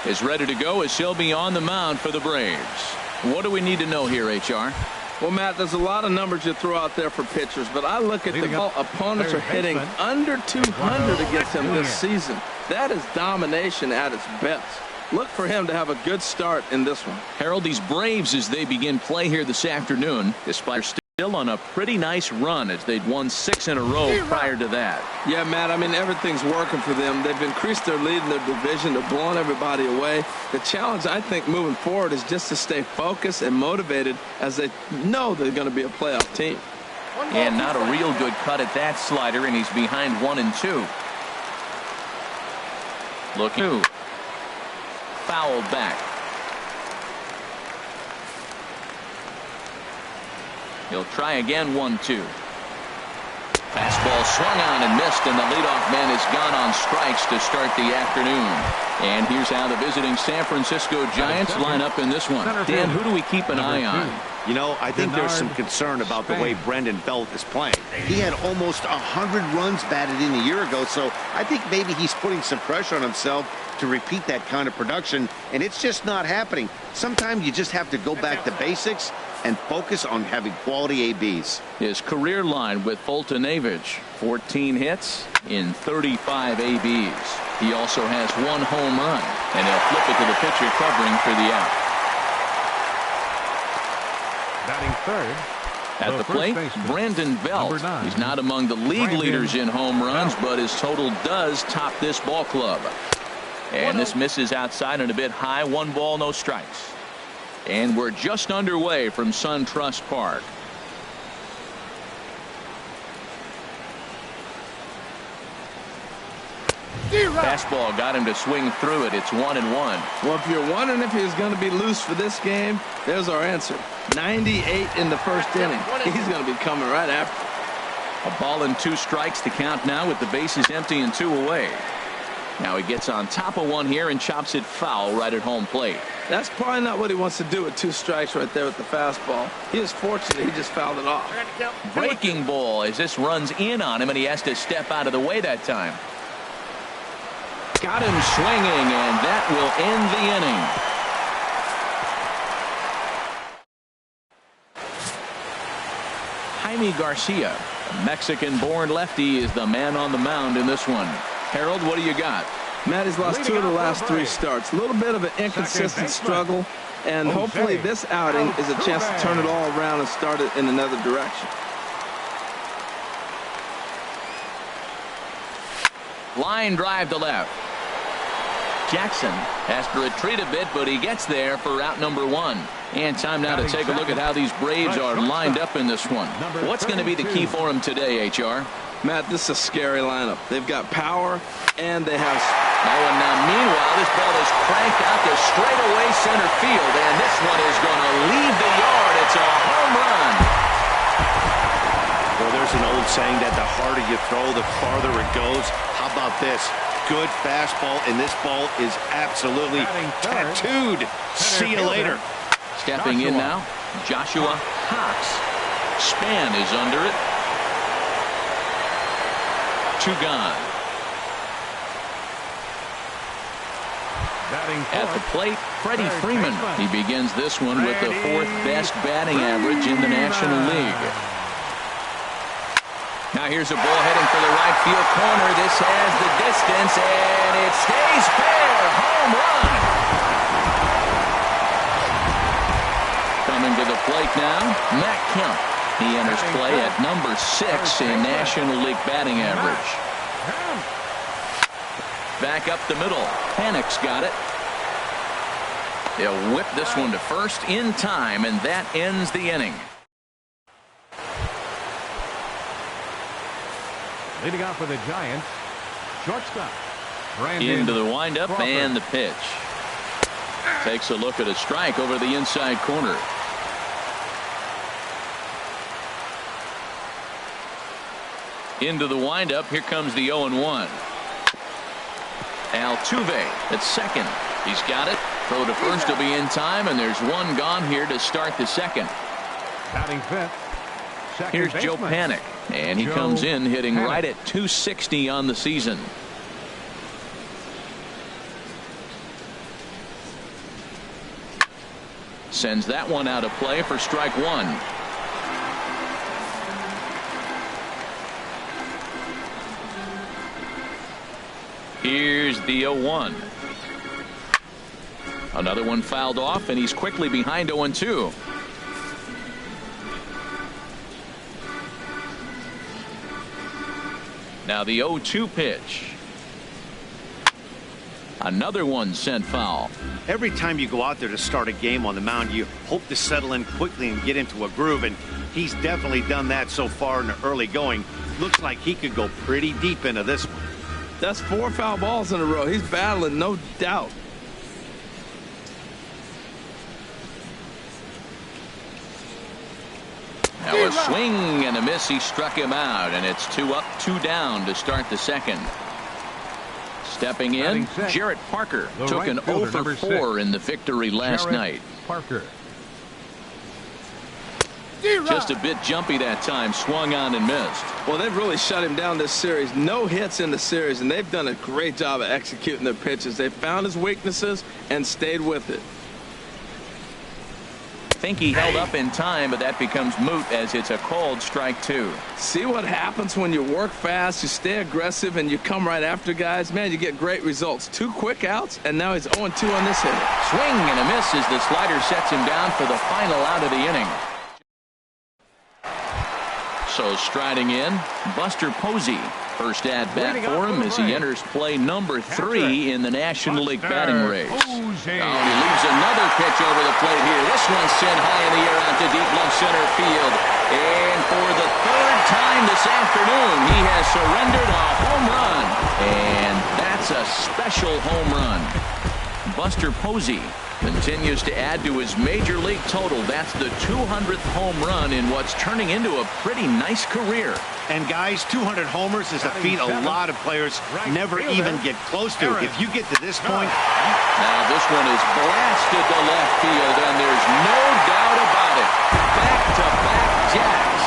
is ready to go as he'll be on the mound for the Braves. What do we need to know here, HR? Well, Matt, there's a lot of numbers you throw out there for pitchers, but I look at the ball opponents are hitting under 200 against him this season. That is domination at its best. Look for him to have a good start in this one. Harold, these Braves, as they begin play here this afternoon, despite still on a pretty nice run as they'd won 6 in a row prior to that. Yeah, Matt, I mean, everything's working for them. They've increased their lead in their division. They're blowing everybody away. The challenge, I think, moving forward is just to stay focused and motivated as they know they're going to be a playoff team. And not a real good cut at that slider, and he's behind 1-2. Looking. Fouled back. He'll try again. 1-2. Fastball swung on and missed, and the leadoff man is gone on strikes to start the afternoon. And here's how the visiting San Francisco Giants line up in this one. Dan, who do we keep an eye on? You know, I think there's some concern about the way Brendan Belt is playing. He had almost 100 runs batted in a year ago, so I think maybe he's putting some pressure on himself to repeat that kind of production, and it's just not happening. Sometimes you just have to go back to basics and focus on having quality ABs. His career line with Fulton-Avich, 14 hits in 35 ABs. He also has 1 home run, and he'll flip it to the pitcher covering for the out. Batting third. At the plate, Brandon Belt. He's not among the league leaders in home runs, but his total does top this ball club. And this misses outside and a bit high. 1 ball, no strikes. And we're just underway from SunTrust Park. Fastball got him to swing through it. It's 1-1. Well, if you're wondering if he was going to be loose for this game, there's our answer. 98 in the first inning. He's going to be coming right after. A ball and 2 strikes to count now with the bases empty and 2 away. Now he gets on top of one here and chops it foul right at home plate. That's probably not what he wants to do with 2 strikes right there with the fastball. He is fortunate he just fouled it off. Breaking ball as this runs in on him, and he has to step out of the way that time. Got him swinging, and that will end the inning. Jaime Garcia, a Mexican-born lefty, is the man on the mound in this one. Harold, what do you got? Matt has lost 2 of the last 3 starts. A little bit of an inconsistent struggle, and hopefully this outing is a chance to turn it all around and start it in another direction. Line drive to left. Jackson has to retreat a bit, but he gets there for route number 1. And time now to take a look at how these Braves are lined up in this one. What's going to be the key for them today, HR? Matt, this is a scary lineup. They've got power, and they have... Oh, and now meanwhile, this ball is cranked out to straightaway center field, and this one is going to leave the yard. It's a home run. Well, there's an old saying that the harder you throw, the farther it goes. How about this? Good fastball, and this ball is absolutely tattooed. See you later. Stepping in now, Joshua Cox. Span is under it. 2 gone. At the plate, Freddie Freeman. He begins this one with the 4th best batting average in the National League. Now here's a ball heading for the right field corner. This has the distance, and it stays fair. Home run. Coming to the plate now, Matt Kemp. He enters play at number 6 in National League batting average. Back up the middle. Panic's got it. They'll whip this one to first in time, and that ends the inning. Leading off for the Giants, shortstop. Into the windup and the pitch. Takes a look at a strike over the inside corner. Into the windup. Here comes the 0-1. Altuve at second. He's got it. Throw to first will be in time, and there's 1 gone here to start the second. Batting 5th. Here's Joe Panik, and he comes in hitting right at 260 on the season. Sends that one out of play for strike one. Here's the 0-1. Another one fouled off, and he's quickly behind 0-2. Now the 0-2 pitch. Another one sent foul. Every time you go out there to start a game on the mound, you hope to settle in quickly and get into a groove, and he's definitely done that so far in the early going. Looks like he could go pretty deep into this one. That's 4 foul balls in a row. He's battling, no doubt. Now a swing and a miss. He struck him out, and it's 2 up, 2 down to start the second. Stepping in, Jarrett Parker took an 0 for 4 in the victory last night. Parker. Just a bit jumpy that time, swung on and missed. Well, they've really shut him down this series. No hits in the series, and they've done a great job of executing their pitches. They found his weaknesses and stayed with it. I think he held up in time, but that becomes moot as it's a called strike 2. See what happens when you work fast, you stay aggressive, and you come right after guys? Man, you get great results. 2 quick outs, and now he's 0-2 on this hitter. Swing and a miss as the slider sets him down for the final out of the inning. So striding in, Buster Posey. First at bat for him as he enters play number 3 in the National League batting race. Oh, he leaves another pitch over the plate here. This one's sent high in the air out to deep left center field. And for the 3rd time this afternoon, he has surrendered a home run. And that's a special home run. Buster Posey continues to add to his major league total. That's the 200th home run in what's turning into a pretty nice career. And guys, 200 homers is a feat a lot of players never even get close to. If you get to this point. Now this one is blasted to left field, and there's no doubt about it. Back-to-back jacks.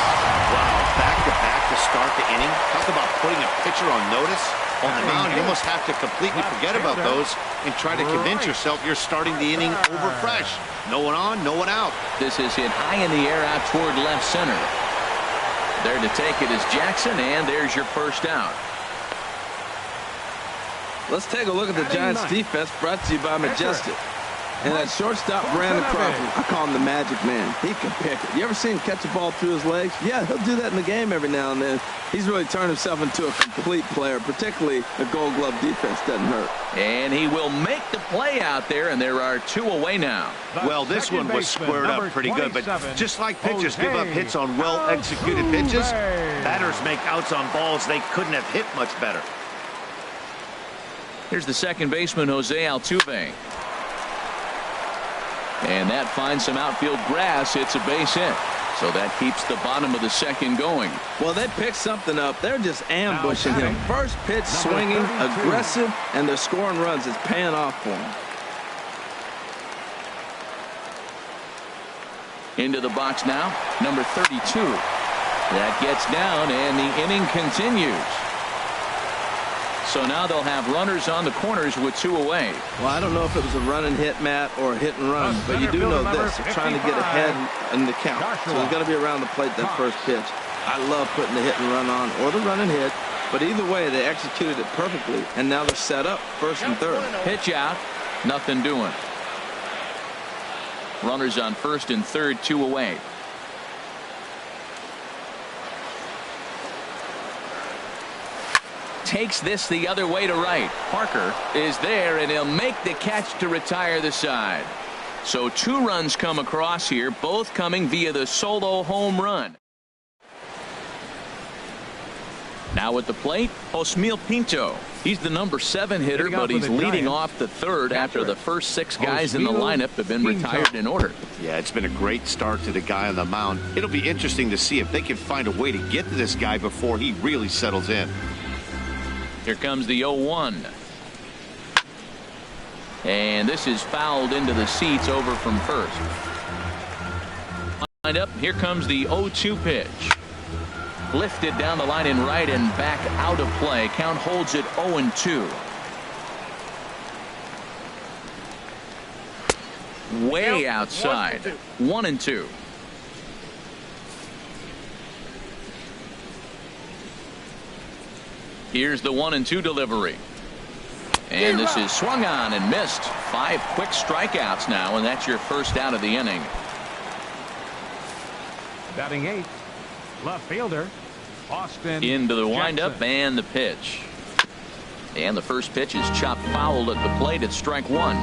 Wow, back-to-back to start the inning. Talk about putting a pitcher on notice. On the mound, you almost have to completely forget about those and try to convince yourself you're starting the inning over fresh. No one on, no one out. This is hit high in the air out toward left center. There to take it is Jackson, and there's your first out. Let's take a look at the Giants defense, brought to you by Majestic. And that shortstop, Brandon Crawford, I call him the magic man. He can pick it. You ever seen him catch a ball through his legs? Yeah, he'll do that in the game every now and then. He's really turned himself into a complete player, particularly the Gold Glove defense doesn't hurt. And he will make the play out there, and there are 2 away now. Well, this one was squared up pretty good, but just like pitchers give up hits on well-executed pitches, batters make outs on balls they couldn't have hit much better. Here's the second baseman, Jose Altuve. And that finds some outfield grass. It's a base hit. So that keeps the bottom of the second going. Well, they picked something up. They're just ambushing him. First pitch swinging, aggressive, and they're scoring runs. It's paying off for him. Into the box now, number 32. That gets down, and the inning continues. So now they'll have runners on the corners with 2 away. Well, I don't know if it was a run and hit, Matt, or a hit and run, but you do know this. They're trying to get ahead in the count. So he's going to be around the plate that first pitch. I love putting the hit and run on or the run and hit, but either way, they executed it perfectly, and now they're set up first and third. Pitch out, nothing doing. Runners on first and third, 2 away. Takes this the other way to right. Parker is there, and he'll make the catch to retire the side. So 2 runs come across here, both coming via the solo home run. Now at the plate, Osmeil Pinto. He's the number 7 hitter, but he's leading off the third after the first 6 guys in the lineup have been retired in order. Yeah, it's been a great start to the guy on the mound. It'll be interesting to see if they can find a way to get to this guy before he really settles in. Here comes the 0-1. And this is fouled into the seats over from first. Lined up, here comes the 0-2 pitch. Lifted down the line in right and back out of play. Count holds it 0-2. way outside. 1-2. Here's the 1-2 delivery. And this is swung on and missed. 5 quick strikeouts now, and that's your first out of the inning. Batting 8th, left fielder, Austin Into the Jackson. windup and the pitch. And the first pitch is chopped foul at the plate at strike 1.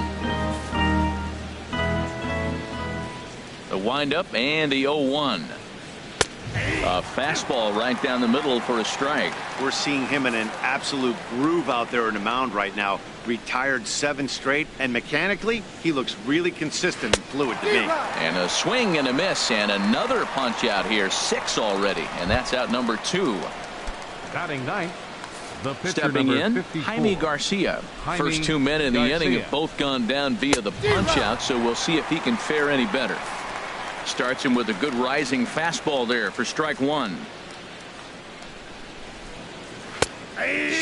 The windup and the 0-1. A fastball right down the middle for a strike. We're seeing him in an absolute groove out there in the mound right now. Retired 7 straight, and mechanically, he looks really consistent and fluid to me. And a swing and a miss, and another punch out here. 6 already, and that's out number 2. Batting 9th, the pitcher Stepping number in, 54. Jaime Garcia. Jaime First 2 men in the inning Garcia. have both gone down via the punch out, so we'll see if he can fare any better. Starts him with a good rising fastball there for strike 1.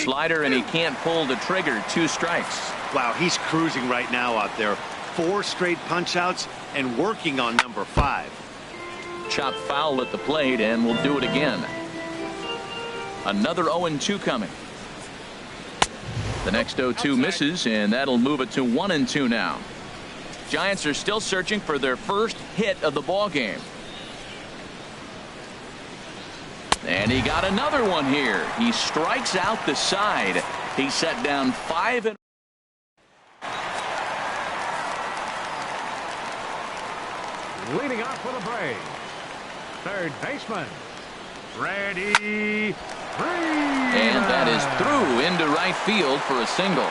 Slider, and he can't pull the trigger. 2 strikes. Wow, he's cruising right now out there. 4 straight punch outs and working on number 5. Chopped foul at the plate, and we'll do it again. Another 0-2 coming. The next 0-2 misses, and that'll move it to 1-2 now. Giants are still searching for their first hit of the ball game. And he got another one here. He strikes out the side. He set down 5 and Leading off for the Braves, third baseman, Freddie Freeman. and that is through into right field for a single.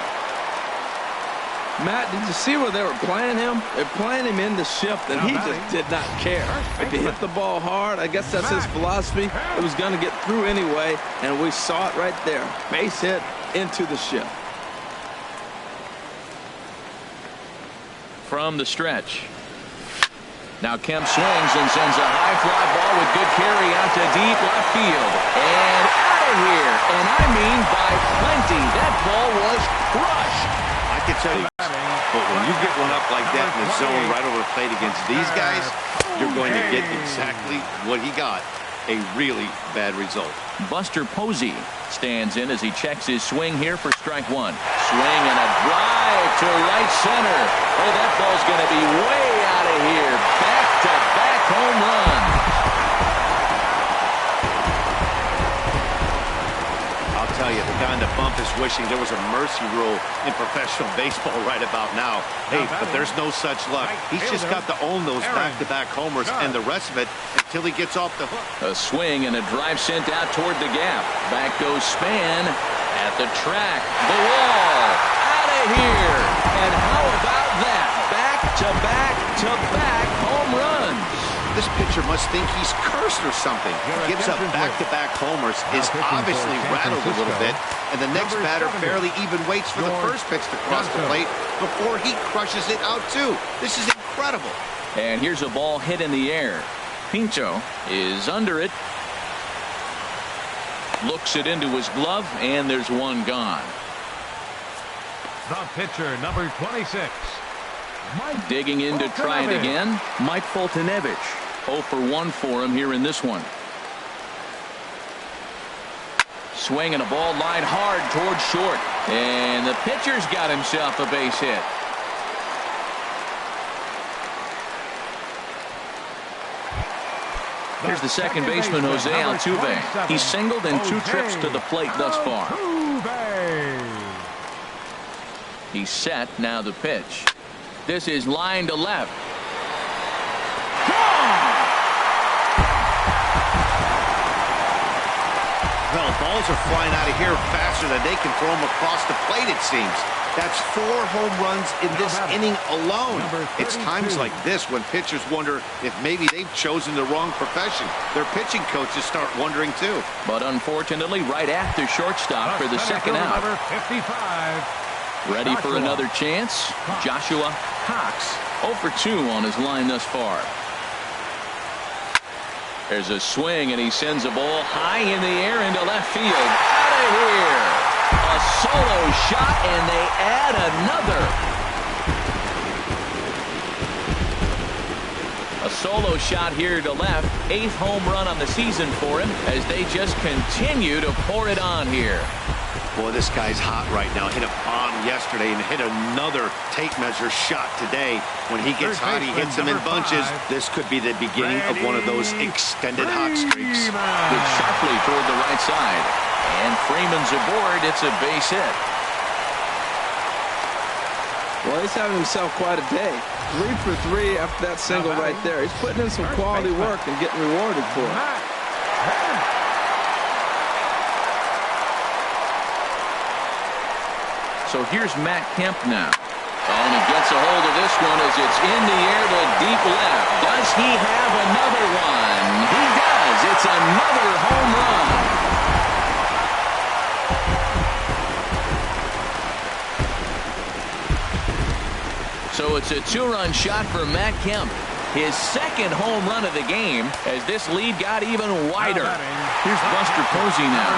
Matt, did you see where they were playing him? They're playing him in the shift, and he just did not care. If he hit the ball hard, I guess that's his philosophy. It was going to get through anyway, and we saw it right there. Base hit into the shift. From the stretch. Now Kemp swings and sends a high fly ball with good carry out to deep left field. And out of here. And I mean by plenty. That ball was crushed. I can tell you, but when you get one up like that in the zone right over the plate against these guys, you're going to get exactly what he got. A really bad result. Buster Posey stands in as he checks his swing here for strike 1. Swing and a drive to right center. Oh, that ball's going to be way out of here. Back-to-back home runs. I'll tell you, the guy in the bump is wishing there was a mercy rule in professional baseball right about now. Hey, but there's no such luck. He's just got to own those back-to-back homers and the rest of it until he gets off the hook. A swing and a drive sent out toward the gap. Back goes Span at the track. The wall. Out of here. And how about that? Back-to-back-to-back home runs. This pitcher must think he's cursed or something. Gives up back-to-back homers, is obviously rattled a little bit, and the next batter barely even waits for the first pitch to cross the plate before he crushes it out too. This is incredible. And here's a ball hit in the air. Pinto is under it. Looks it into his glove, and there's one gone. The pitcher, number 26. Mike Digging in to try it again, Mike Foltynewicz. 0 for 1 for him here in this one. Swinging a ball line hard towards short. And the pitcher's got himself a base hit. Here's the second baseman, Jose Altuve. He's singled in 2 trips to the plate thus far. He's set, now the pitch. This is line to left. Well, balls are flying out of here faster than they can throw them across the plate, it seems. That's 4 home runs in this inning alone. It's times like this when pitchers wonder if maybe they've chosen the wrong profession. Their pitching coaches start wondering too. But unfortunately, right after shortstop for the second out. Number 55. Ready for another chance? Joshua Cox, 0 for 2 on his line thus far. There's a swing, and he sends a ball high in the air into left field. Out of here. A solo shot, and they add another. A solo shot here to left. 8th home run on the season for him as they just continue to pour it on here. Boy, this guy's hot right now. Hit a bomb yesterday and hit another tape measure shot today. When he gets hot, he hits them in bunches. This could be the beginning of one of those extended hot streaks. Good sharply toward the right side. And Freeman's aboard. It's a base hit. Well, he's having himself quite a day. 3 for 3 after that single right there. He's putting in some quality work and getting rewarded for it. So here's Matt Kemp now. And he gets a hold of this one as it's in the air to deep left. Does he have another one? He does. It's another home run. So it's a 2-run shot for Matt Kemp. His 2nd home run of the game as this lead got even wider. Here's Buster Posey now.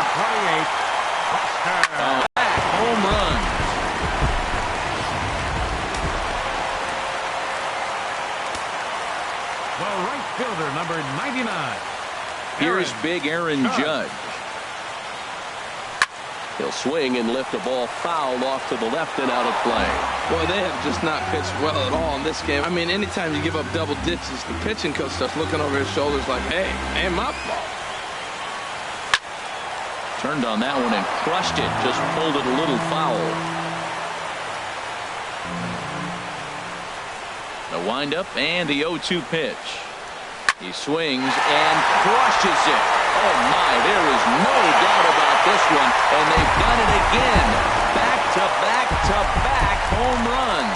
Back home run. The right fielder, number 99. Here's big Aaron Judge. He'll swing and lift a ball foul off to the left and out of play. Boy, they have just not pitched well at all in this game. I mean, anytime you give up double digits, the pitching coach starts looking over his shoulders like, hey, ain't my fault. Turned on that one and crushed it. Just pulled it a little foul. The windup and the 0-2 pitch. He swings and crushes it. Oh my, there is no doubt about this one. And they've done it again. Back to back to back home runs.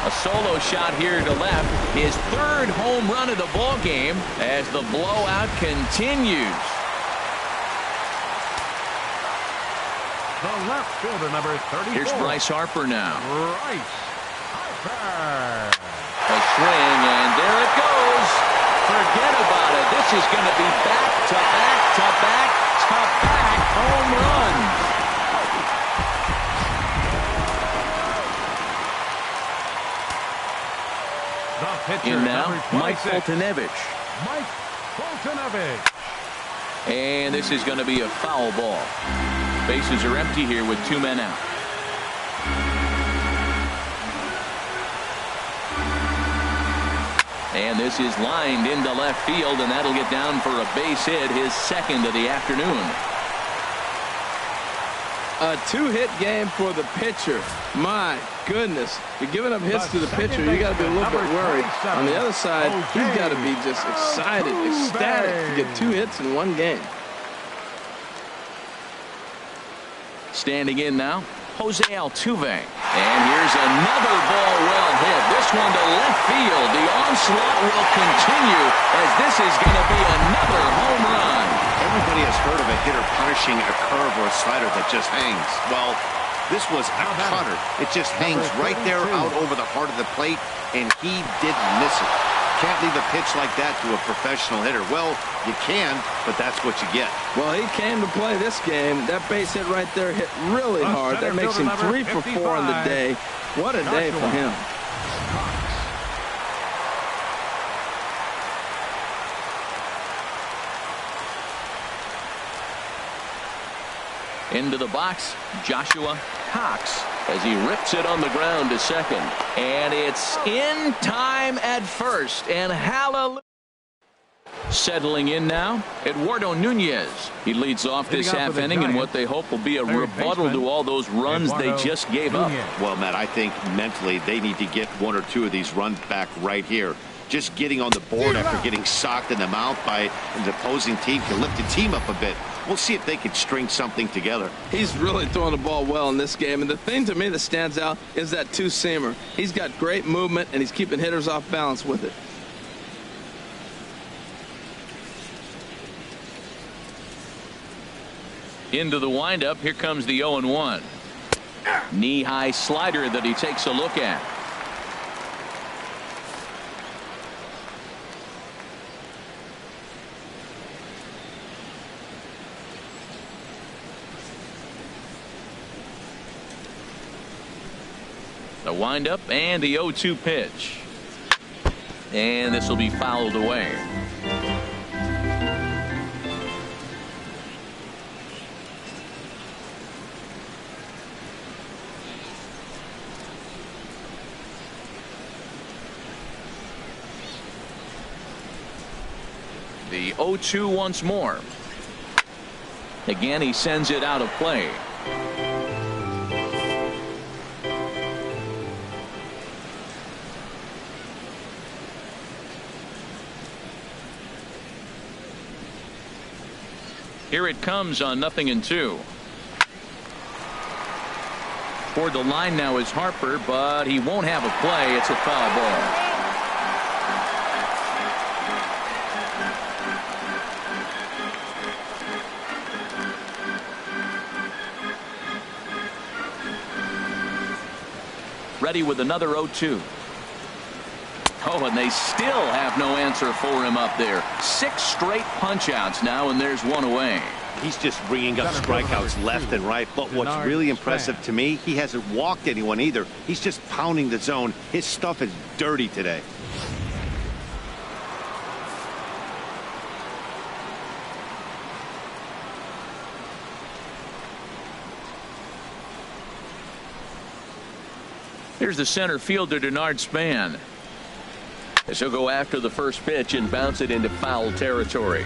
A solo shot here to left. His 3rd home run of the ball game as the blowout continues. The left fielder, number 34. Here's Bryce Harper now. Bryce Harper. A swing, and there it goes. Forget about it. This is going to be back to back to back to back home runs. The pitcher, In now, number Mike 26. Foltynewicz. Mike Foltynewicz. And this is going to be a foul ball. Bases are empty here with 2 men out. And this is lined into left field, and that'll get down for a base hit, his 2nd of the afternoon. A 2-hit game for the pitcher. My goodness. You're giving up hits to the pitcher. You got to be a little bit worried. On the other side, he's got to be just excited, ecstatic to get 2 hits in 1 game. Standing in now, Jose Altuve. And here's another ball well hit. This one to left field. The onslaught will continue as this is going to be another home run. Everybody has heard of a hitter punishing a curve or a slider that just hangs. Well, this was a cutter. It just hangs right there out over the heart of the plate, and he didn't miss it. Can't leave a pitch like that to a professional hitter. Well, you can, but that's what you get. Well, he came to play this game. That base hit right there hit really hard. That makes him 3 for 4 on the day. What a day for him. Into the box, Joshua Cox as he rips it on the ground to second. And it's in time at first. And hallelujah. Settling in now, Eduardo Nunez. He leads off this half inning in what they hope will be a rebuttal to all those runs they just gave up. Well, Matt, I think mentally they need to get 1 or 2 of these runs back right here. Just getting on the board after getting socked in the mouth by the opposing team can lift the team up a bit. We'll see if they can string something together. He's really throwing the ball well in this game. And the thing to me that stands out is that 2-seamer. He's got great movement, and he's keeping hitters off balance with it. Into the windup. Here comes the 0-1. Knee-high slider that he takes a look at. The windup and the 0-2 pitch. And this will be fouled away. The 0-2 once more. Again, he sends it out of play. Here it comes on 0-2. Toward the line now is Harper, but he won't have a play. It's a foul ball. Ready with another 0-2. Oh, and they still have no answer for him up there. 6 straight punch-outs now, and there's one away. He's just bringing up strikeouts left and right. But what's really impressive to me, he hasn't walked anyone either. He's just pounding the zone. His stuff is dirty today. Here's the center fielder, Denard Span. As he'll go after the first pitch and bounce it into foul territory.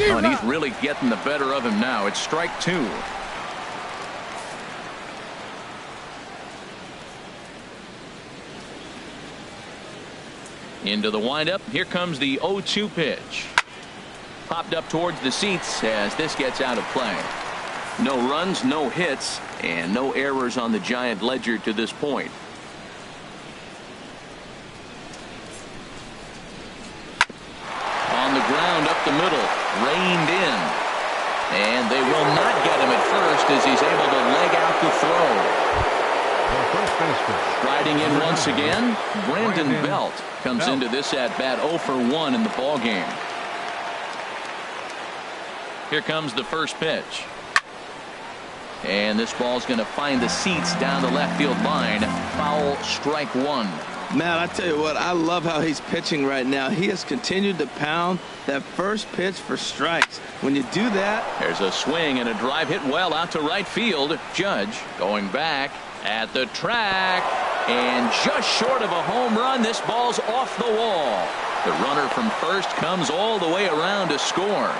Oh, and he's really getting the better of him now. It's strike 2. Into the windup. Here comes the 0-2 pitch. Popped up towards the seats as this gets out of play. No runs, no hits, and no errors on the Giant ledger to this point. On the ground up the middle, reined in. And they will not get him at first as he's able to leg out the throw. Riding in once again, Brandon Belt comes into this at bat 0 for 1 in the ball game. Here comes the first pitch. And this ball's going to find the seats down the left field line. Foul, strike 1. Man, I tell you what, I love how he's pitching right now. He has continued to pound that first pitch for strikes. When you do that. There's a swing and a drive hit well out to right field. Judge going back at the track. And just short of a home run, this ball's off the wall. The runner from first comes all the way around to score.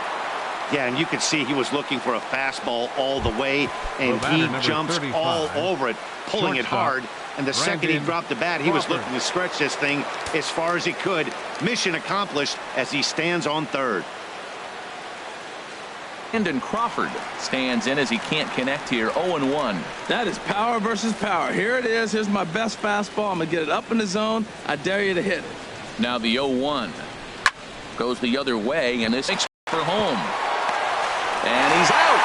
Yeah, and you can see he was looking for a fastball all the way, and he jumps all over it, pulling it hard. And the second he dropped the bat, he was looking to stretch this thing as far as he could. Mission accomplished as he stands on third. Brandon Crawford stands in as he can't connect here. 0-1. That is power versus power. Here it is. Here's my best fastball. I'm going to get it up in the zone. I dare you to hit it. Now the 0-1 goes the other way, and this makes for home. And he's out.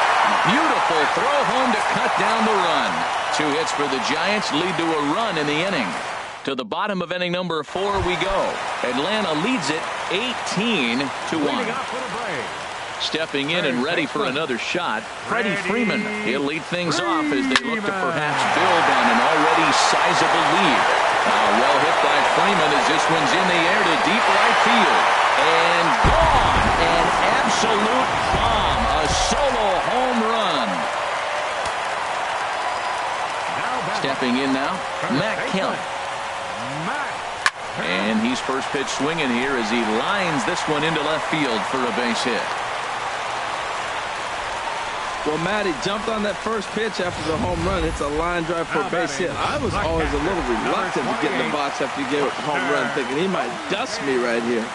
Beautiful throw home to cut down the run. 2 hits for the Giants lead to a run in the inning. To the bottom of inning number 4 we go. Atlanta leads it 18-1. Stepping in and ready for another shot, Freddie Freeman. He'll lead things off as they look to perhaps build on an already sizable lead. Well hit by Freeman as this one's in the air to deep right field. And gone. An absolute bomb. A solo home run. Stepping in now, Matt Kemp. And he's first pitch swinging here as he lines this one into left field for a base hit. Well, Matt, he jumped on that first pitch after the home run. It's a line drive for a base hit. I was always a little reluctant to get in the box after you gave it the home run, thinking he might dust me right here.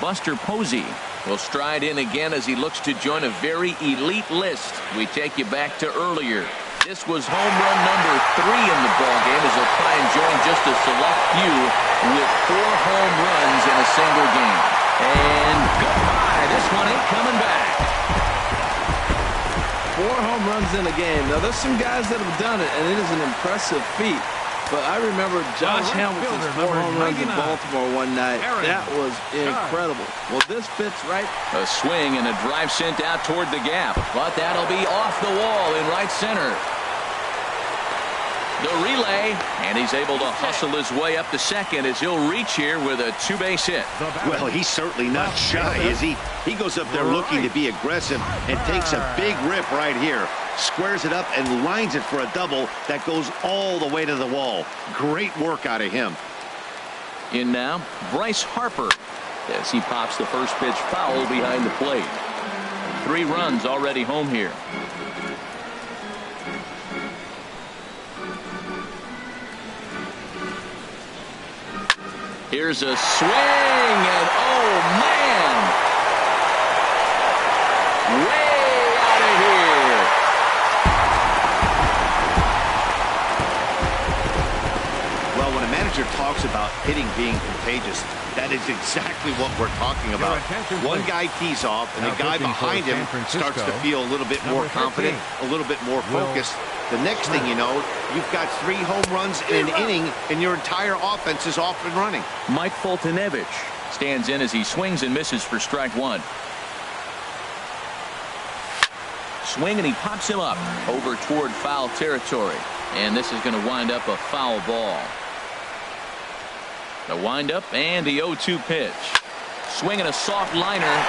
Buster Posey will stride in again as he looks to join a very elite list. We take you back to earlier. This was home run number 3 in the ballgame as he'll try and join just a select few with 4 home runs in a single game. And goodbye. This one ain't coming back. 4 home runs in a game. Now, there's some guys that have done it, and it is an impressive feat. But I remember Josh Hamilton's 4 home runs in Baltimore one night. That was incredible. Well, this fits right. A swing and a drive sent out toward the gap. But that'll be off the wall in right center. The relay, and he's able to hustle his way up to second as he'll reach here with a 2-base hit. Well, he's certainly not shy, is he? He goes up there looking to be aggressive and takes a big rip right here. Squares it up and lines it for a double that goes all the way to the wall. Great work out of him. In now, Bryce Harper as he pops the first pitch foul behind the plate. 3 runs already home here. Here's a swing, and oh man, way out of here. Well, when a manager talks about hitting being contagious, that is exactly what we're talking about. One guy tees off, and the guy behind him starts to feel a little bit more confident, a little bit more focused. The next thing you know, you've got 3 home runs in an inning, and your entire offense is off and running. Mike Foltynewicz stands in as he swings and misses for strike 1. Swing, and he pops him up over toward foul territory. And this is going to wind up a foul ball. The windup and the 0-2 pitch. Swinging a soft liner.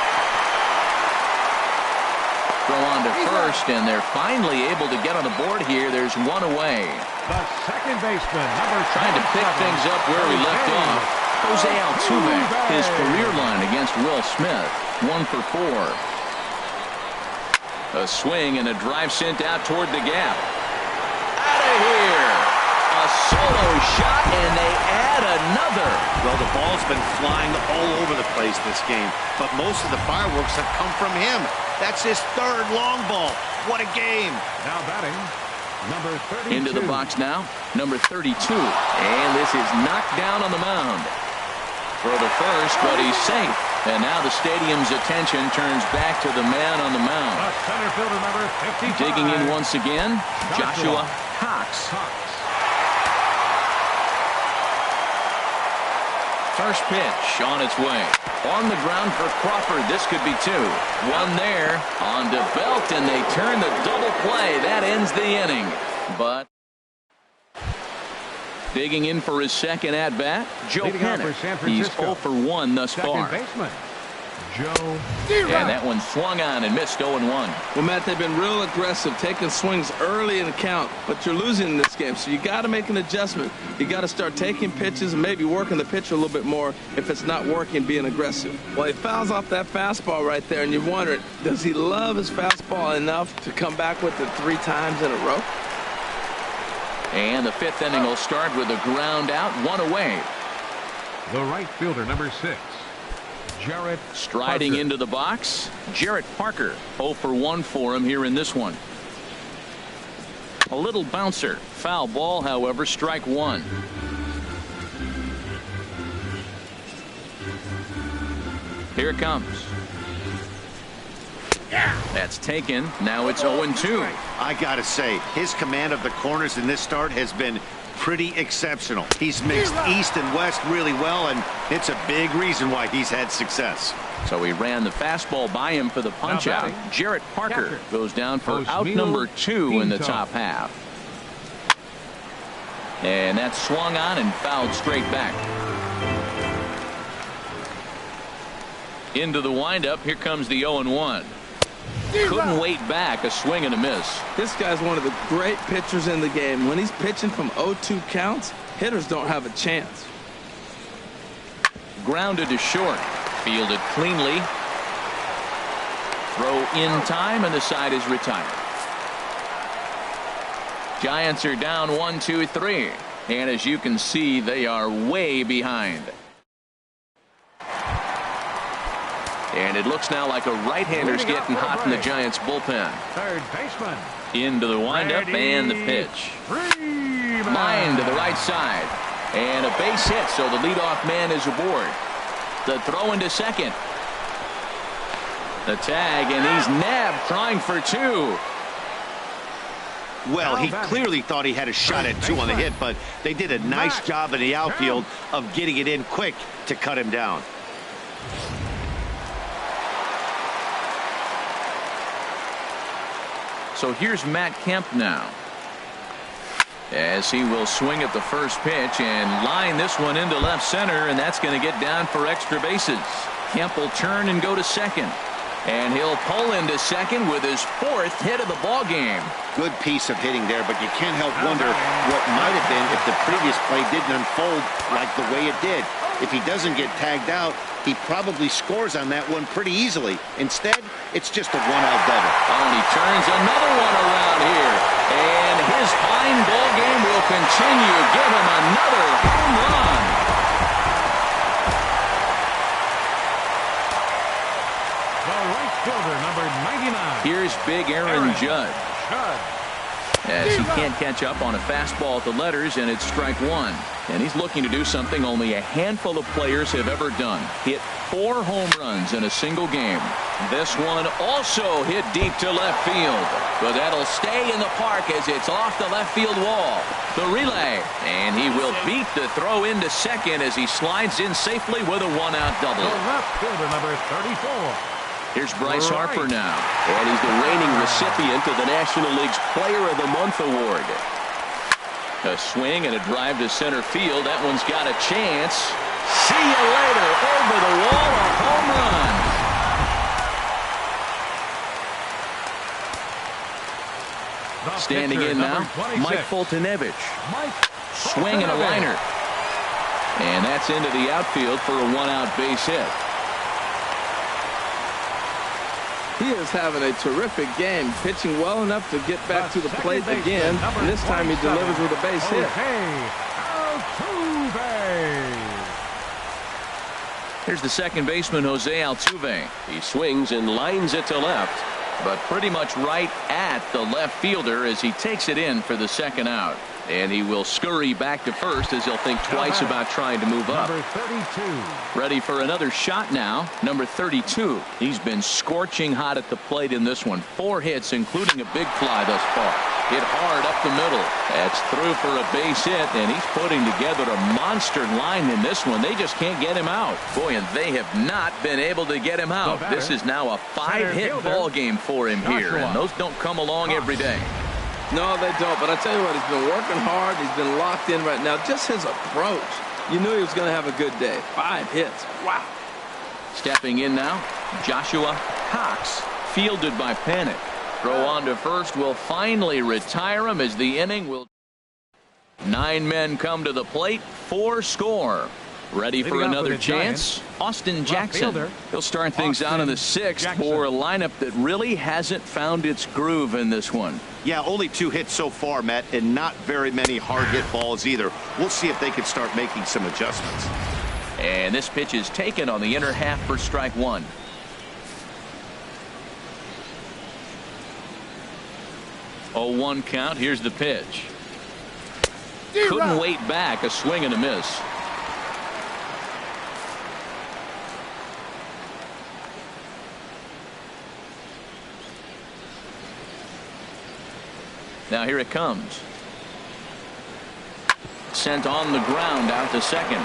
Throw on to first, and they're finally able to get on the board here. There's 1 away. The second baseman, number trying to pick things up where we left off. Jose Altuve, his career line against Will Smith. 1 for 4. A swing and a drive sent out toward the gap. Out of here. A solo shot, and they add another. Well, the ball's been flying all over the place this game, but most of the fireworks have come from him. That's his 3rd long ball. What a game. Now batting, number 32. Into the box now, number 32. And this is knocked down on the mound. For the first, but he's safe. And now the stadium's attention turns back to the man on the mound. The center fielder, number 55. Digging in once again, Joshua Cox. First pitch on its way. On the ground for Crawford. This could be 2. 1 there on to Belt, and they turn the double play. That ends the inning. But digging in for his second at bat, Joe Panic. He's 0 for 1 thus far. Second baseman, Joe. And that one swung on and missed 0-1. Well, Matt, they've been real aggressive, taking swings early in the count, but you're losing in this game, so you got to make an adjustment. You got to start taking pitches and maybe working the pitcher a little bit more if it's not working, being aggressive. Well, he fouls off that fastball right there, and you've wondered, does he love his fastball enough to come back with it 3 times in a row? And the 5th inning will start with a ground out, 1 away. The right fielder, number 6. Jarrett striding Parker. into the box, Jarrett Parker. 0 for 1 for him here in this one. A little bouncer. Foul ball, however, strike 1. Here it comes. That's taken. Now it's 0-2. I gotta say, his command of the corners in this start has been pretty exceptional. He's mixed east and west really well, and it's a big reason why he's had success. So he ran the fastball by him for the punch out. Jarrett Parker goes down for out number 2 in the top half. And that's swung on and fouled straight back. Into the windup. Here comes the 0-1. Couldn't wait back. A swing and a miss. This guy's one of the great pitchers in the game. When he's pitching from 0-2 counts, hitters don't have a chance. Grounded to short. Fielded cleanly. Throw in time, and the side is retired. Giants are down 1-2-3. And as you can see, they are way behind. And it looks now like a right-hander's getting hot in the Giants bullpen. Third baseman. Into the windup and the pitch. Line to the right side. And a base hit, so the leadoff man is aboard. The throw into second. The tag, and he's nabbed, trying for 2. Well, he clearly thought he had a shot at 2 on the hit, but they did a nice job in the outfield of getting it in quick to cut him down. So here's Matt Kemp now, as he will swing at the first pitch and line this one into left center, and that's going to get down for extra bases. Kemp will turn and go to second, and he'll pull into second with his 4th hit of the ball game. Good piece of hitting there, but you can't help wonder what might have been if the previous play didn't unfold like the way it did. If he doesn't get tagged out, he probably scores on that one pretty easily. Instead, it's just a one-out double. Oh, and he turns another one around here, and his fine ball game will continue. Give him another home run. The right fielder, number 99. Here's big Aaron Judge, as he can't catch up on a fastball at the letters, and it's strike 1. And he's looking to do something only a handful of players have ever done. Hit 4 home runs in a single game. This one also hit deep to left field, but that'll stay in the park as it's off the left field wall. The relay, and he will beat the throw into second as he slides in safely with a one-out double. The left fielder, number 34. Here's Bryce Harper now. And he's the reigning recipient of the National League's Player of the Month award. A swing and a drive to center field. That one's got a chance. See you later. Over the wall, a home run. Standing in now, Mike Foltynewicz. Swing and a liner. And that's into the outfield for a one-out base hit. He is having a terrific game, pitching well enough to get back to the plate again, and this time he delivers with a base hit. Here's the second baseman, Jose Altuve. He swings and lines it to left, but pretty much right at the left fielder as he takes it in for the second out. And he will scurry back to first as he'll think twice about trying to move up. Number 32. Ready for another shot now. Number 32. He's been scorching hot at the plate in this one. 4 hits, including a big fly thus far. Hit hard up the middle. That's through for a base hit, and he's putting together a monster line in this one. They just can't get him out. Boy, and they have not been able to get him out. This is now a 5-hit ball game for him here, and those don't come along every day. No, they don't. But I tell you what, he's been working hard. He's been locked in right now. Just his approach. You knew he was going to have a good day. 5 hits. Wow. Stepping in now, Joshua Cox, fielded by Panic. Throw on to first will finally retire him as the inning will. 9 men come to the plate, 4 score. Ready for another chance? Austin Jackson. He'll start things out in the 6th for a lineup that really hasn't found its groove in this one. Yeah, only 2 hits so far, Matt, and not very many hard hit balls either. We'll see if they can start making some adjustments. And this pitch is taken on the inner half for strike 1. Oh, 1 count. Here's the pitch. Couldn't wait back. A swing and a miss. Now here it comes. Sent on the ground out to second.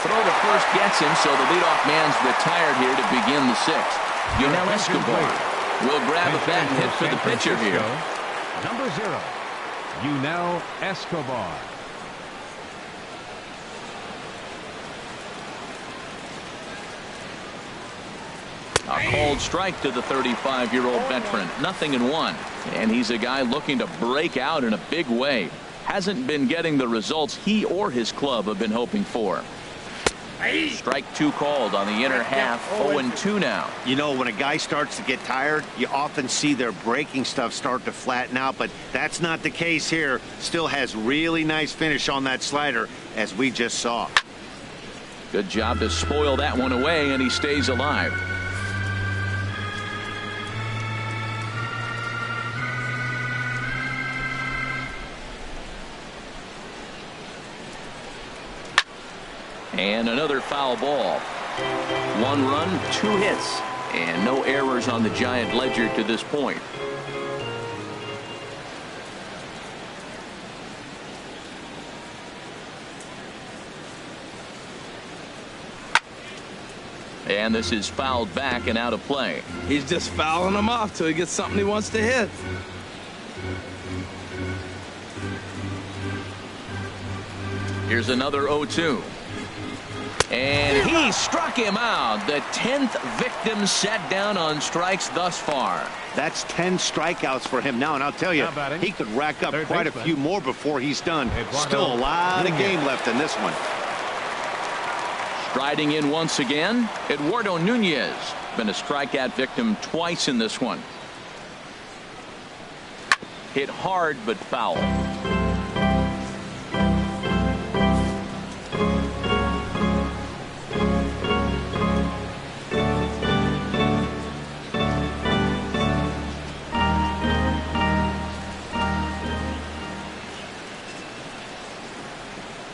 Throw to first gets him, so the leadoff man's retired here to begin the 6th. Yunel Escobar will grab a bat and hit for the pitcher here. Number 0, Yunel Escobar. A called strike to the 35-year-old veteran. 0-1. And he's a guy looking to break out in a big way. Hasn't been getting the results he or his club have been hoping for. Strike 2 called on the inner half. 0-2 now. You know, when a guy starts to get tired, you often see their breaking stuff start to flatten out, but that's not the case here. Still has really nice finish on that slider, as we just saw. Good job to spoil that one away, and he stays alive. And another foul ball. 1 run, 2 hits, and no errors on the Giant ledger to this point. And this is fouled back and out of play. He's just fouling him off till he gets something he wants to hit. Here's another 0-2. And he struck him out. The 10th victim set down on strikes thus far. That's 10 strikeouts for him now, and I'll tell you, he could rack up quite a few more before he's done. Still a lot of game left in this one. Striding in once again, Eduardo Nunez. Been a strikeout victim twice in this one. Hit hard but foul.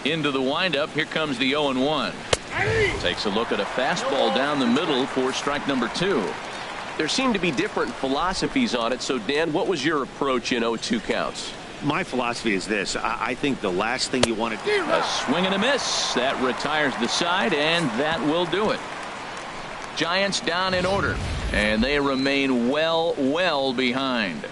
Into the windup. Here comes the 0-1. Takes a look at a fastball down the middle for strike number 2. There seem to be different philosophies on it. So, Dan, what was your approach in 0-2 counts? My philosophy is this. I think the last thing you want to do. A swing and a miss. That retires the side, and that will do it. Giants down in order, and they remain well behind.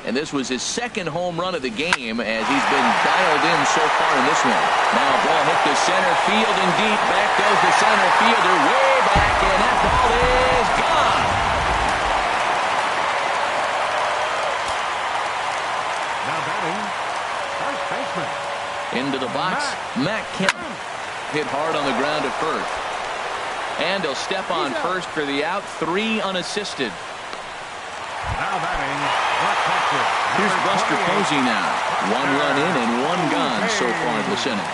And this was his second home run of the game as he's been dialed in so far in this one. Now a ball hit to center field and deep. Back goes the center fielder way back, and that ball is gone. Now batting, first baseman. Into the box, Matt Kemp. Hit hard on the ground at first. And he'll step on first for the out. 3 unassisted. Now batting, the catcher. Here's Buster Posey now. 1 run in and 1 gone so far this inning.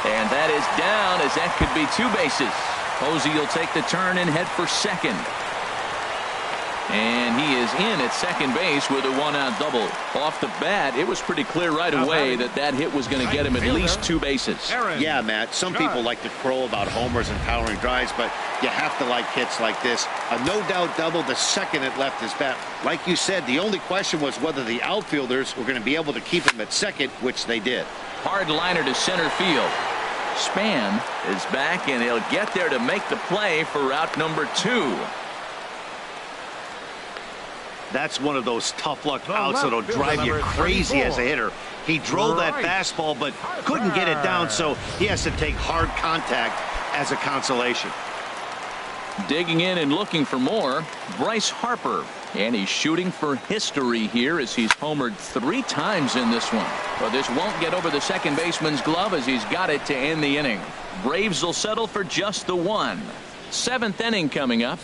And that is down, as that could be 2 bases. Posey will take the turn and head for second. And he is in at second base with a 1-out double. Off the bat, it was pretty clear right away that that hit was going to get him at least 2 bases. Yeah, Matt, some people like to crow about homers and powering drives, but you have to like hits like this. A no-doubt double the second it left his bat. Like you said, the only question was whether the outfielders were going to be able to keep him at second, which they did. Hard liner to center field. Span is back, and he'll get there to make the play for route number 2. That's one of those tough luck outs that'll drive you crazy as a hitter. He drove that fastball but couldn't get it down, so he has to take hard contact as a consolation. Digging in and looking for more, Bryce Harper. And he's shooting for history here as he's homered 3 times in this one. But this won't get over the second baseman's glove as he's got it to end the inning. Braves will settle for just the 1. 7th inning coming up.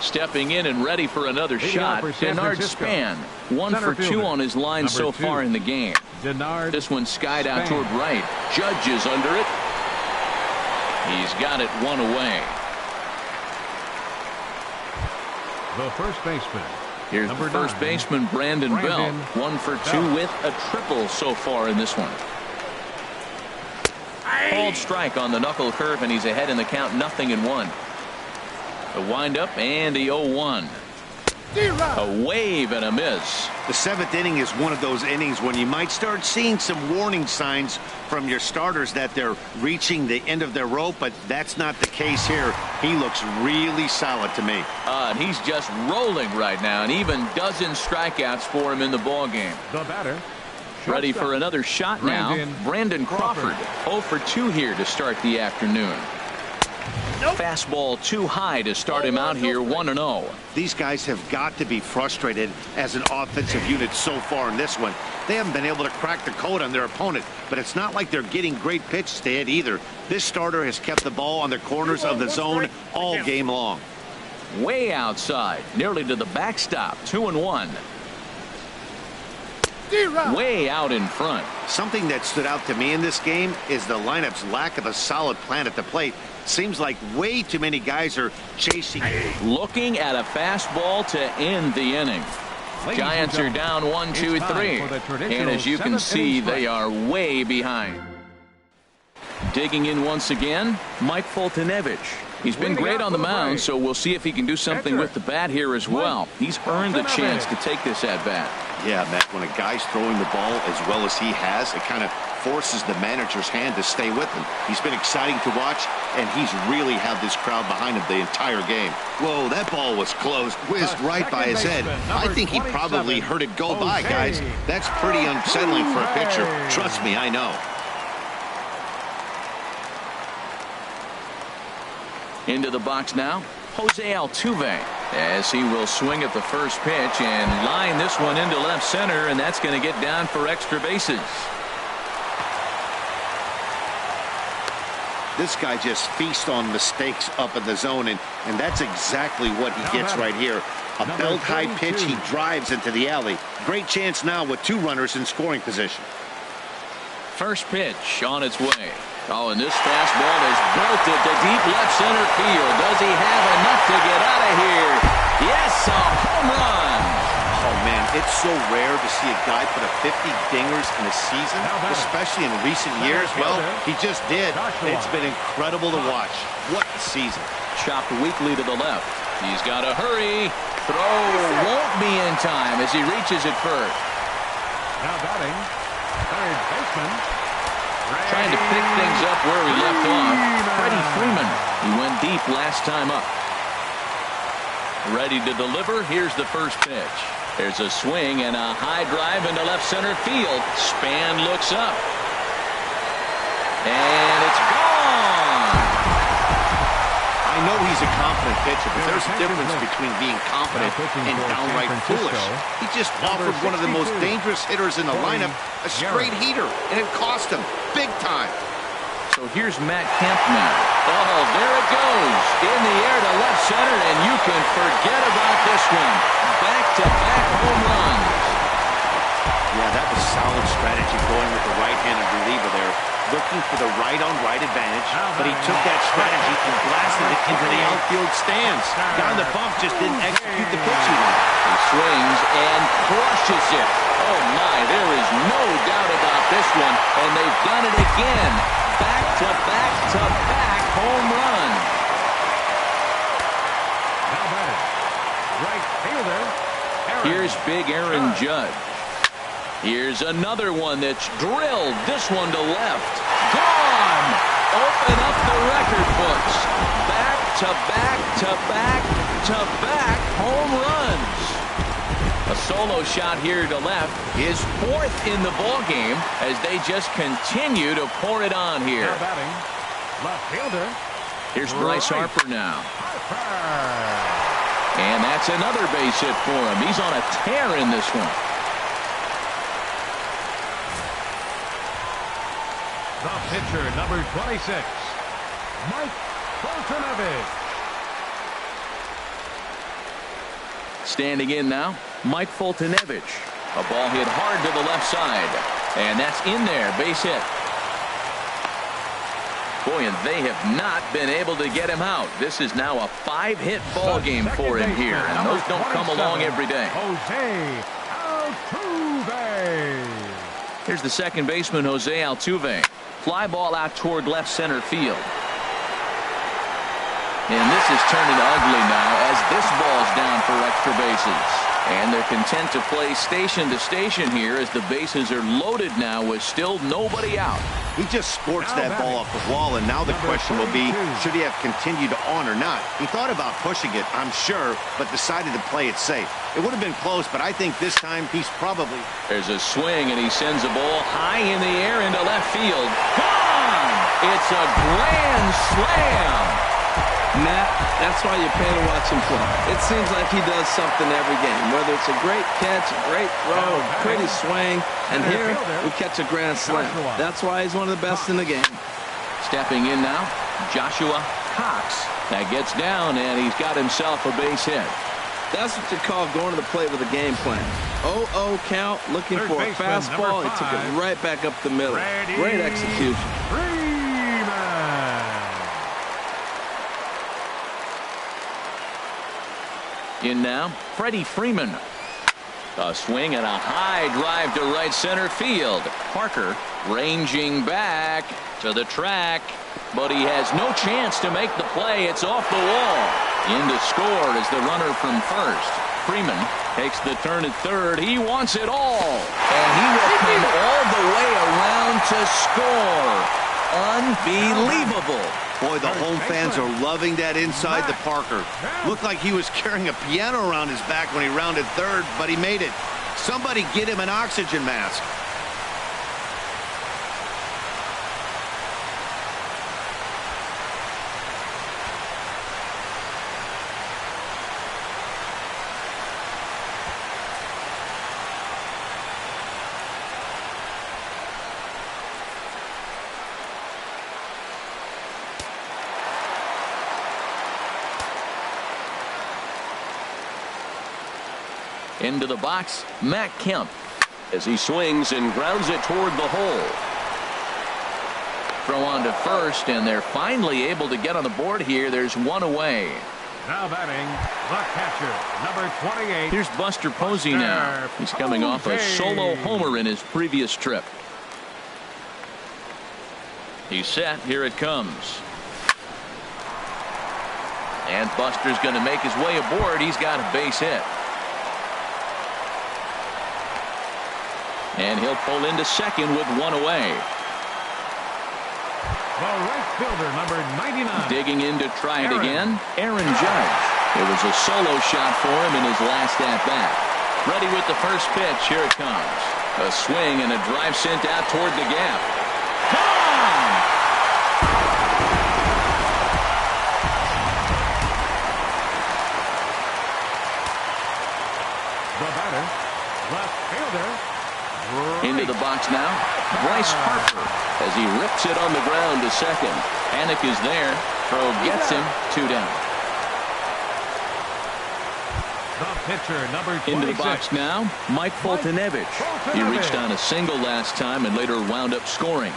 Stepping in and ready for another shot, Denard Span. 1 for 2 on his line so far in the game. This one skied out toward right. Judge is under it. He's got it 1 away. The first baseman. Here's the first baseman, Brandon Belt. 1 for 2 with a triple so far in this one. Called strike on the knuckle curve, and he's ahead in the count, 0-1. A windup and the 0-1. A wave and a miss. The 7th inning is one of those innings when you might start seeing some warning signs from your starters that they're reaching the end of their rope, but that's not the case here. He looks really solid to me. And he's just rolling right now, and even dozen strikeouts for him in the ball game. The batter. Ready for another shot now. Brandon Crawford. 0 for 2 here to start the afternoon. Fastball too high to start him out here, 1-0. These guys have got to be frustrated as an offensive unit so far in this one. They haven't been able to crack the code on their opponent, but it's not like they're getting great pitches to hit either. This starter has kept the ball on the corners of the zone all game long. Way outside, nearly to the backstop, 2-1. Way out in front. Something that stood out to me in this game is the lineup's lack of a solid plan at the plate. Seems like way too many guys are chasing. Looking at a fastball to end the inning. Giants are down 1, 2, 3. And as you can see, they are way behind. Digging in once again, Mike Foltynewicz. He's been great on the mound, so we'll see if he can do something with the bat here as well. He's earned the chance to take this at-bat. Yeah, Matt, when a guy's throwing the ball as well as he has, it kind of forces the manager's hand to stay with him. He's been exciting to watch, and he's really had this crowd behind him the entire game. Whoa, that ball was close. Whizzed right by his head. I think he probably heard it go by, guys. That's pretty unsettling for a pitcher. Trust me, I know. Into the box now, Jose Altuve, as he will swing at the first pitch and line this one into left center, and that's going to get down for extra bases. This guy just feasts on mistakes up in the zone, and that's exactly what he gets right here. A belt-high pitch, he drives into the alley. Great chance now with 2 runners in scoring position. First pitch on its way. Oh, and this fastball is belted to deep left center field. Does he have enough to get out of here? Yes, a home run. Oh, man, it's so rare to see a guy put a 50 dingers in a season, especially in recent years. Well, he just did. It's been incredible to watch. What a season. Chopped weakly to the left. He's got to hurry. Throw won't be in time as he reaches it first. Now batting, third baseman. Trying to pick things up where he left off. Freddie Freeman. He went deep last time up. Ready to deliver. Here's the first pitch. There's a swing and a high drive into left center field. Span looks up. And it's gone. I know he's a confident pitcher, but there's a difference between being confident and downright foolish. He just offered one of the most dangerous hitters in the lineup a straight heater, and it cost him big time. So here's Matt Kemp now. Oh, there it goes. In the air to left center, and you can forget about this one. Back-to-back home runs. Yeah, that was solid strategy going with the right-handed reliever there. Looking for the right-on-right advantage, but he took that strategy and blasted it into the outfield stands. Guy on the bump just didn't execute the pitch he wanted. He swings and crushes it. Oh, my, there is no doubt about this one, and they've done it again. Back-to-back-to-back home run. Now batting, right fielder. Here's big Aaron Judge. Here's another one that's drilled. This one to left. Gone! Open up the record books. Back-to-back-to-back-to-back home runs. A solo shot here to left. His 4th in the ballgame as they just continue to pour it on here. Now batting, left fielder. Here's Bryce Harper now. And that's another base hit for him. He's on a tear in this one. The pitcher, number 26, Mike Fultonevich. Standing in now, Mike Fultonevich. A ball hit hard to the left side. And that's in there, base hit. Boy, and they have not been able to get him out. This is now a 5-hit ball game for him here, and those don't come along every day. Jose Altuve. Here's the second baseman, Jose Altuve. Fly ball out toward left center field. And this is turning ugly now as this ball's down for extra bases. And they're content to play station to station here as the bases are loaded now with still nobody out. He just scorched that ball off the wall, and now the question will be, should he have continued on or not? He thought about pushing it, I'm sure, but decided to play it safe. It would have been close, but I think this time he's probably... There's a swing, and he sends a ball high in the air into left field. Gone! It's a grand slam! Matt, that's why you pay to watch him play. It seems like he does something every game, whether it's a great catch, a great throw, a pretty swing, and here we catch a grand slam. That's why he's one of the best in the game. Stepping in now, Joshua Cox. That gets down, and he's got himself a base hit. That's what you call going to the plate with a game plan. 0-0 count, looking for a fastball. He took it right back up the middle. Great execution. In now, Freddie Freeman. A swing and a high drive to right center field. Parker ranging back to the track, but he has no chance to make the play. It's off the wall. In to score is the runner from first. Freeman takes the turn at third. He wants it all, and he will come all the way around to score. Unbelievable. Boy, the home fans are loving that inside the Parker. Looked like he was carrying a piano around his back when he rounded third, but he made it. Somebody get him an oxygen mask. Into the box, Matt Kemp, as he swings and grounds it toward the hole. Throw on to first, and they're finally able to get on the board here. There's one away. Now batting, the catcher, number 28. Here's Buster Posey now. He's coming off a solo homer in his previous trip. He's set. Here it comes. And Buster's going to make his way aboard. He's got a base hit. And he'll pull into second with one away. The right fielder, number 99. Digging in to try it again, Aaron Judge. It was a solo shot for him in his last at-bat. Ready with the first pitch. Here it comes. A swing and a drive sent out toward the gap. Gone! The batter, left fielder. Into the box now, Bryce Harper, as he rips it on the ground to second. Panic is there. Throw gets him. 2 down. The pitcher, number 26. Into the box now, Mike Foltynewicz. He reached on a single last time and later wound up scoring.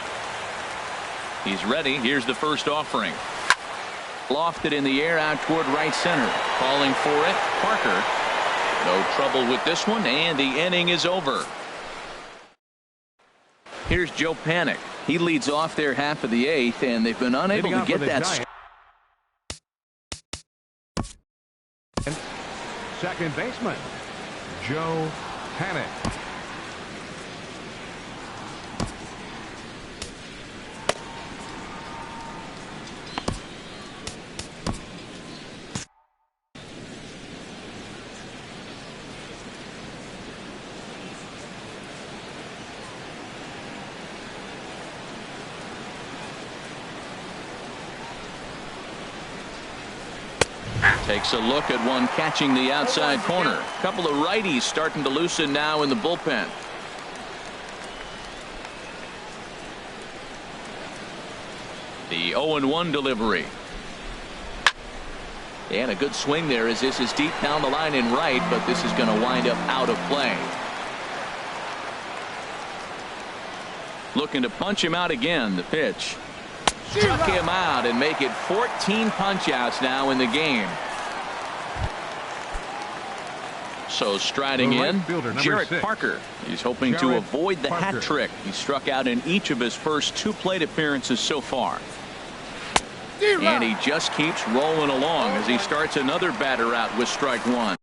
He's ready. Here's the first offering. Lofted in the air out toward right center. Calling for it, Parker. No trouble with this one, and the inning is over. Here's Joe Panic. He leads off their half of the 8th, and they've been unable to get that. Second baseman, Joe Panic. Takes a look at one catching the outside corner. A couple of righties starting to loosen now in the bullpen. The 0-1 delivery. And a good swing there as this is deep down the line in right, but this is going to wind up out of play. Looking to punch him out again. The pitch. Struck him out and make it 14 punch-outs now in the game. So striding in, Jarrett Parker. He's hoping to avoid the hat trick. He struck out in each of his first 2 plate appearances so far. And he just keeps rolling along as he starts another batter out with strike 1.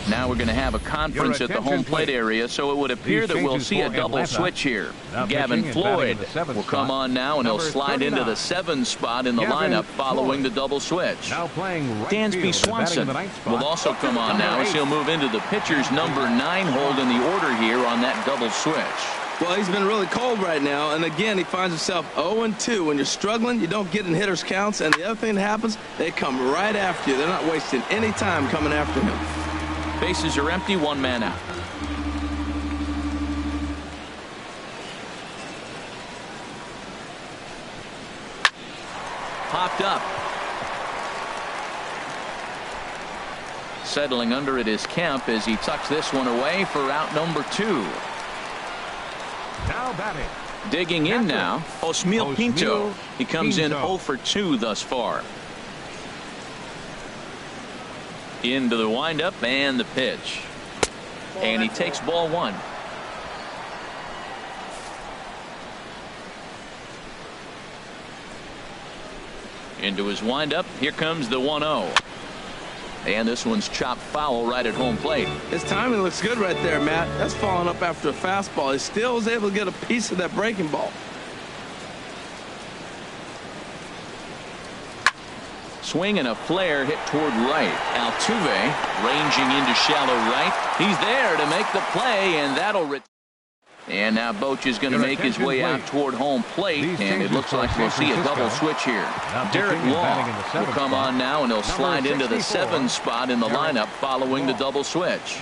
Now we're going to have a conference at the home plate area, so it would appear that we'll see a double switch here. Gavin Floyd will come on now, and he'll slide into the 7 spot in the lineup following the double switch. Dansby Swanson will also come on now as he'll move into the pitcher's number 9 hold in the order here on that double switch. Well, he's been really cold right now, and again, he finds himself 0-2. When you're struggling, you don't get in hitters' counts, and the other thing that happens, they come right after you. They're not wasting any time coming after him. Bases are empty, 1 man out. Popped up. Settling under it is Kemp as he tucks this one away for out number 2. Now batting. Digging in now, Osmeal Pinto. He comes in 0 for 2 thus far. Into the windup and the pitch. And he takes ball 1. Into his windup. Here comes the 1-0. And this one's chopped foul right at home plate. His timing looks good right there, Matt. That's following up after a fastball. He still was able to get a piece of that breaking ball. Swing and a flare hit toward right. Altuve ranging into shallow right. He's there to make the play, and that'll and now Boch is going to make his way out toward home plate, and it looks like we'll see a double switch here. Derek Law will come on now, and he'll slide into the 7 spot in the lineup following the double switch.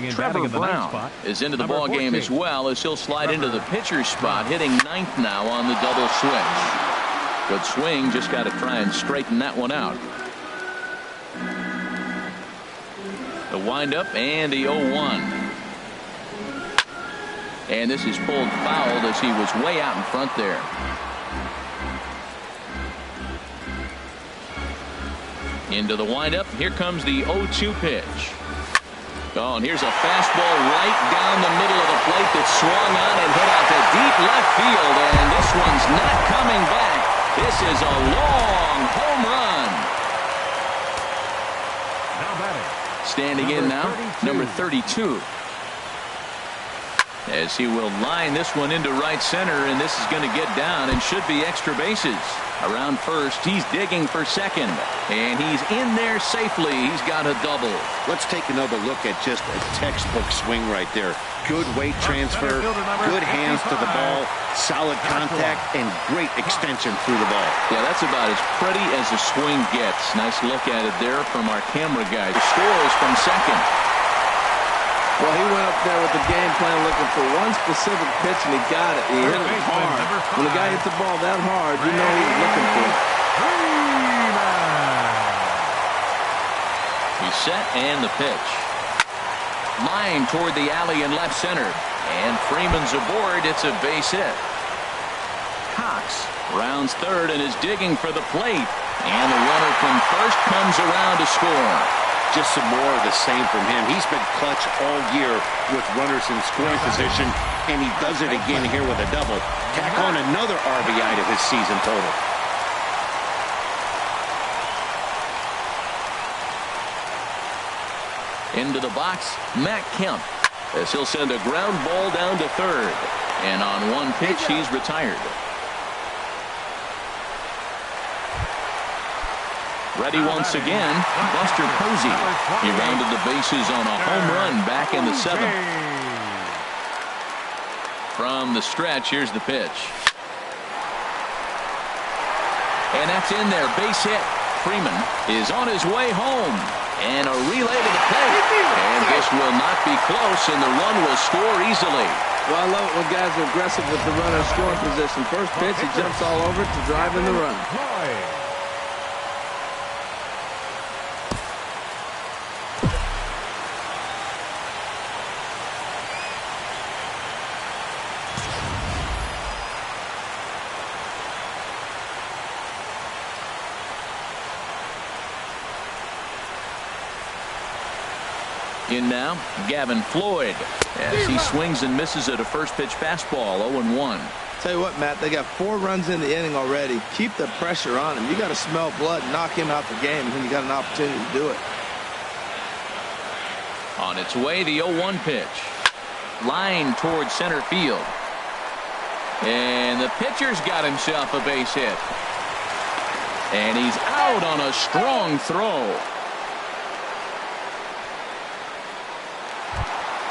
Trevor Brown is into the ball game as well, as he'll slide into the pitcher's spot, hitting 9th now on the double switch. Good swing, just got to try and straighten that one out. The windup and the 0-1. And this is pulled fouled as he was way out in front there. Into the windup. Here comes the 0-2 pitch. Oh, and here's a fastball right down the middle of the plate that swung on and hit out to deep left field. And this one's not coming back. This is a long home run. Now batting. Standing in now, number 32. As he will line this one into right center, and this is going to get down and should be extra bases. Around first, he's digging for second, and he's in there safely. He's got a double. Let's take another look at just a textbook swing right there. Good weight transfer, good hands to the ball, solid contact, and great extension through the ball. Yeah, that's about as pretty as a swing gets. Nice look at it there from our camera guy. The score is from second. Well, he went up there with the game plan looking for one specific pitch, and he got it. He hit it hard. When the guy hits the ball that hard, you know he was looking for it. He's set, and the pitch. Line toward the alley in left center. And Freeman's aboard. It's a base hit. Cox rounds third and is digging for the plate. And the runner from first comes around to score. Just some more of the same from him. He's been clutch all year with runners in scoring position, and he does it again here with a double. Tack on another RBI to his season total. Into the box, Matt Kemp, as he'll send a ground ball down to third. And on one pitch, he's retired. Ready once again, Buster Posey. He rounded the bases on a home run back in the 7th. From the stretch, here's the pitch. And that's in there, base hit. Freeman is on his way home. And a relay to the plate. And this will not be close, and the run will score easily. Well, I love it when guys are aggressive with the runner in scoring position. First pitch, he jumps all over it to drive in the run. In now, Gavin Floyd, as he swings and misses at a first pitch fastball, 0-1. Tell you what, Matt, they got 4 runs in the inning already. Keep the pressure on him. You got to smell blood, knock him out the game, and then you got an opportunity to do it. On its way, the 0-1 pitch. Line towards center field. And the pitcher's got himself a base hit. And he's out on a strong throw.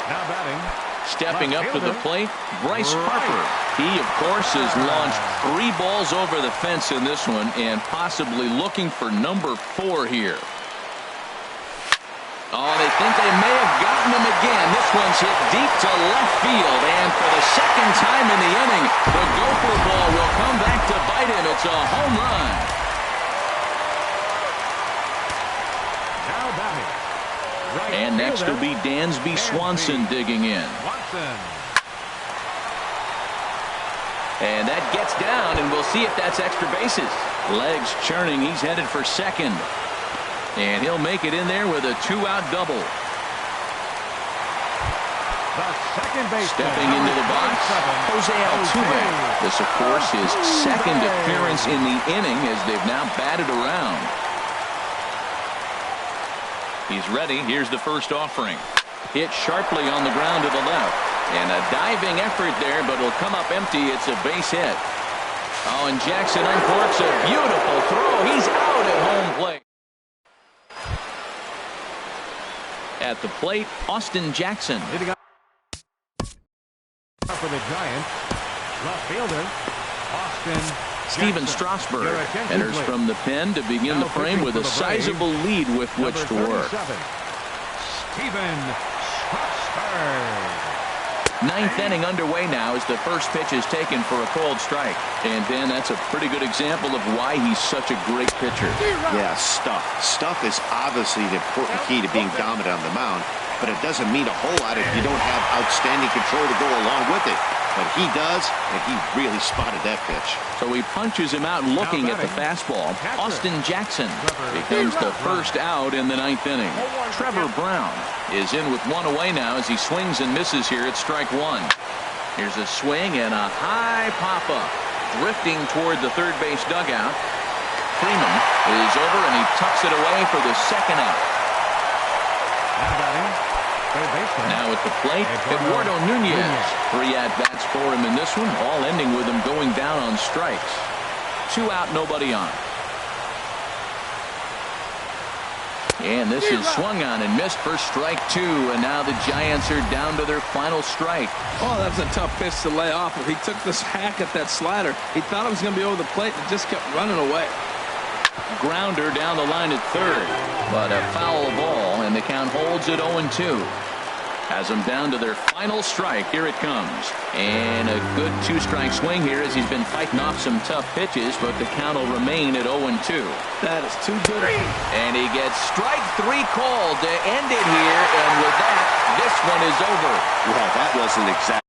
Now batting. Stepping up to the plate, Bryce Harper. He, of course, has launched 3 balls over the fence in this one and possibly looking for number 4 here. Oh, they think they may have gotten him again. This one's hit deep to left field. And for the second time in the inning, the Gopher ball will come back to bite him. It's a home run. Now batting. Right And next will be Dansby Swanson digging in. Swanson. And that gets down, and we'll see if that's extra bases. Legs churning. He's headed for second. And he'll make it in there with a 2-out double. The second base. Stepping into the box, Jose Altuve. This, of course, his second appearance in the inning as they've now batted around. He's ready. Here's the first offering. Hit sharply on the ground to the left. And a diving effort there, but it'll come up empty. It's a base hit. Oh, and Jackson uncorks a beautiful throw. He's out at home plate. At the plate, Austin Jackson. Hitting up for the Giants. Left fielder, Austin Steven Jackson. Strasburg Your attention, enters please. from the pen to begin the frame with a sizable lead with which to work. Steven Strasburg. Ninth inning underway now as the first pitch is taken for a called strike. And Dan, that's a pretty good example of why he's such a great pitcher. Yeah, stuff. Stuff is obviously the important key to being dominant on the mound, but it doesn't mean a whole lot if you don't have outstanding control to go along with it. But he does, and he really spotted that pitch. So he punches him out looking at the fastball. Austin Jackson becomes the first out in the ninth inning. Trevor Brown is in with 1 away now as he swings and misses here at strike 1. Here's a swing and a high pop-up. Drifting toward the third base dugout. Freeman is over and he tucks it away for the second out. Now at the plate, Eduardo Nunez. 3 at-bats for him in this one, all ending with him going down on strikes. 2 out, nobody on. And this is swung on and missed for strike 2, and now the Giants are down to their final strike. Oh, that was a tough pitch to lay off. He took this hack at that slider. He thought it was going to be over the plate and just kept running away. Grounder down the line at third, but a foul ball, and the count holds at 0-2. Has them down to their final strike. Here it comes. And a good 2-strike swing here as he's been fighting off some tough pitches, but the count will remain at 0-2. That is too good. And he gets strike 3 called to end it here, and with that, this one is over. Well, that wasn't exactly